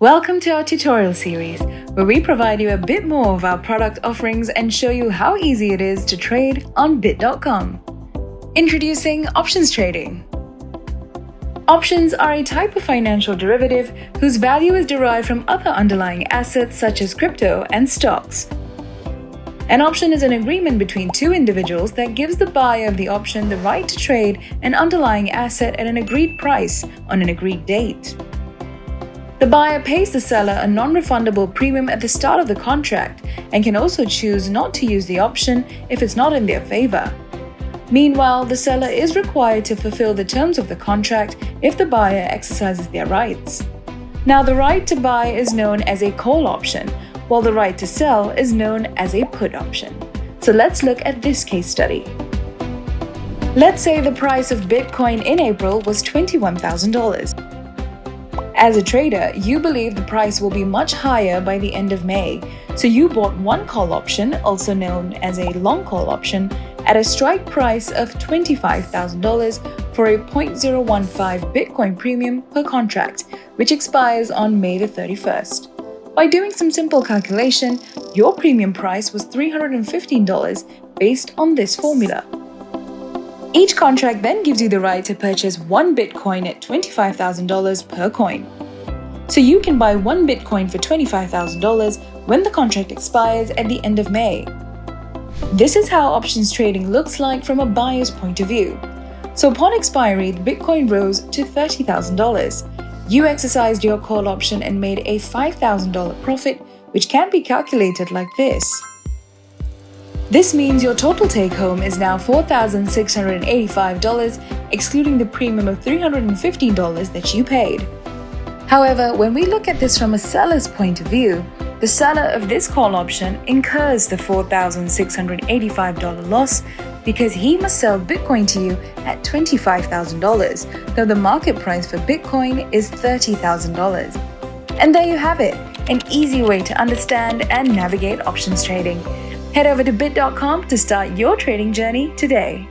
Welcome to our tutorial series, where we provide you a bit more of our product offerings and show you how easy it is to trade on bit.com. Introducing options trading. Options are a type of financial derivative whose value is derived from other underlying assets such as crypto and stocks. An option is an agreement between two individuals that gives the buyer of the option the right to trade an underlying asset at an agreed price on an agreed date. The buyer pays the seller a non-refundable premium at the start of the contract and can also choose not to use the option if it's not in their favor. Meanwhile, the seller is required to fulfill the terms of the contract if the buyer exercises their rights. Now, the right to buy is known as a call option, while the right to sell is known as a put option. So let's look at this case study. Let's say the price of Bitcoin in April was $21,000. As a trader, you believe the price will be much higher by the end of May, so you bought one call option, also known as a long call option, at a strike price of $25,000 for a 0.015 Bitcoin premium per contract, which expires on May the 31st. By doing some simple calculation, your premium price was $315 based on this formula. Each contract then gives you the right to purchase one Bitcoin at $25,000 per coin. So you can buy one Bitcoin for $25,000 when the contract expires at the end of May. This is how options trading looks like from a buyer's point of view. So upon expiry, the Bitcoin rose to $30,000. You exercised your call option and made a $5,000 profit, which can be calculated like this. This means your total take-home is now $4,685, excluding the premium of $315 that you paid. However, when we look at this from a seller's point of view, the seller of this call option incurs the $4,685 loss because he must sell Bitcoin to you at $25,000, though the market price for Bitcoin is $30,000. And there you have it, an easy way to understand and navigate options trading. Head over to bit.com to start your trading journey today.